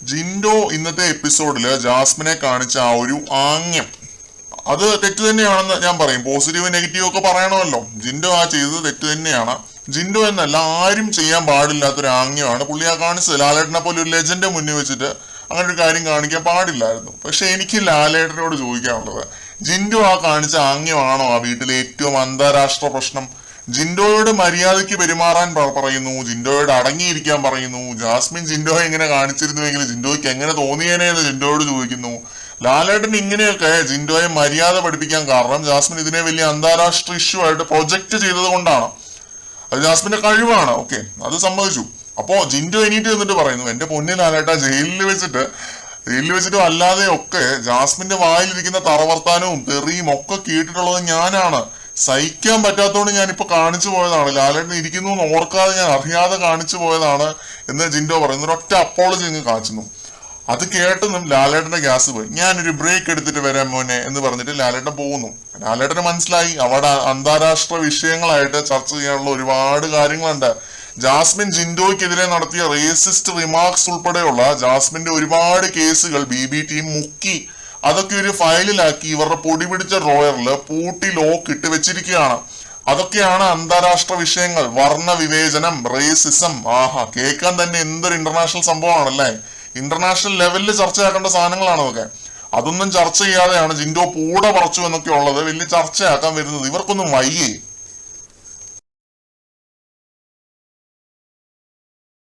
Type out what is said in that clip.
ജിൻഡോ ഇന്നത്തെ എപ്പിസോഡില് ജാസ്മിനെ കാണിച്ച ആ ഒരു ആംഗ്യം അത് തെറ്റ് തന്നെയാണെന്ന് ഞാൻ പറയും. പോസിറ്റീവ് നെഗറ്റീവ് ഒക്കെ പറയണമല്ലോ. ജിൻഡോ ആ ചെയ്തത് തെറ്റ് തന്നെയാണ്. ജിൻഡോ എന്നല്ല, ആരും ചെയ്യാൻ പാടില്ലാത്തൊരു ആംഗ്യമാണ് പുള്ളി ആ കാണിച്ചത്. ലാലേട്ടനെ പോലെ ഒരു ലെജൻഡ് മുന്നിൽ വെച്ചിട്ട് അങ്ങനെ ഒരു കാര്യം കാണിക്കാൻ പാടില്ലായിരുന്നു. പക്ഷെ എനിക്ക് ലാലേട്ടനോട് ചോദിക്കാനുള്ളത്, ജിൻഡോ ആ കാണിച്ച ആംഗ്യമാണോ ആ വീട്ടിലെ ഏറ്റവും അന്താരാഷ്ട്ര പ്രശ്നം? ജിൻഡോയോട് മര്യാദയ്ക്ക് പെരുമാറാൻ പറയുന്നു, ജിൻഡോയോട് അടങ്ങിയിരിക്കാൻ പറയുന്നു. ജാസ്മിൻ ജിൻഡോയെ ഇങ്ങനെ കാണിച്ചിരുന്നുവെങ്കിൽ ജിൻഡോയ്ക്ക് എങ്ങനെ തോന്നിയേനെ എന്ന് ജിൻഡോയോട് ചോദിക്കുന്നു. ലാലേട്ടൻ ഇങ്ങനെയൊക്കെ ജിൻഡോയെ മര്യാദ പഠിപ്പിക്കാൻ കാരണം ജാസ്മിൻ ഇതിനെ വലിയ അന്താരാഷ്ട്ര ഇഷ്യൂ ആയിട്ട് പ്രൊജക്ട് ചെയ്തത് കൊണ്ടാണ്. അത് ജാസ്മിന്റെ കഴിവാണ്, ഓക്കെ, അത് സമ്മതിച്ചു. അപ്പോ ജിൻഡോ എണീറ്റ് നിന്നിട്ട് പറയുന്നു, എന്റെ പൊന്നിൽ ലാലേട്ട ജയിലിൽ വെച്ചിട്ടും അല്ലാതെ ഒക്കെ ജാസ്മിന്റെ വായിലിരിക്കുന്ന തറവർത്താനവും തെറിയും ഒക്കെ കേട്ടിട്ടുള്ളത് ഞാനാണ്. സഹിക്കാൻ പറ്റാത്തതുകൊണ്ട് ഞാനിപ്പോ കാണിച്ചു പോയതാണ്. ലാലേട്ടൻ ഇരിക്കുന്നു എന്ന് ഓർക്കാതെ ഞാൻ അറിയാതെ കാണിച്ചു പോയതാണ് എന്ന് ജിൻഡോ പറയുന്നു. ഒരൊറ്റ അപ്പോളജി ഇങ്ങ് കാച്ചുന്നു. അത് കേട്ടതും ലാലേട്ടന്റെ ഗ്യാസ് പോയി. ഞാനൊരു ബ്രേക്ക് എടുത്തിട്ട് വരാൻ മോനെ എന്ന് പറഞ്ഞിട്ട് ലാലേട്ടൻ പോകുന്നു. ലാലേട്ടന് മനസ്സിലായി അവിടെ അന്താരാഷ്ട്ര വിഷയങ്ങളായിട്ട് ചർച്ച ചെയ്യാനുള്ള ഒരുപാട് കാര്യങ്ങളുണ്ട്. ജാസ്മിൻ ജിൻഡോയ്ക്കെതിരെ നടത്തിയ റേസിസ്റ്റ് റിമാർക്സ് ഉൾപ്പെടെയുള്ള ജാസ്മിന്റെ ഒരുപാട് കേസുകൾ BBT മുക്കി അതൊക്കെ ഒരു ഫയലിലാക്കി ഇവരുടെ പൊടി പിടിച്ച ഡ്രോയറിൽ പൂട്ടി ലോക്ക് ഇട്ട് വെച്ചിരിക്കുകയാണ്. അതൊക്കെയാണ് അന്താരാഷ്ട്ര വിഷയങ്ങൾ. വർണ്ണ വിവേചനം, റേസിസം. ആഹാ, കേൾക്കാൻ തന്നെ എന്തൊരു ഇന്റർനാഷണൽ സംഭവമാണല്ലേ. ഇന്റർനാഷണൽ ലെവലിൽ ചർച്ചയാക്കേണ്ട സാധനങ്ങളാണ് അതൊക്കെ. അതൊന്നും ചർച്ച ചെയ്യാതെയാണ് ജിൻഡോ പൂട പറിച്ചു എന്നൊക്കെ ഉള്ളത് വലിയ ചർച്ചയാക്കാൻ വരുന്നത്. ഇവർക്കൊന്നും വയ്യേ.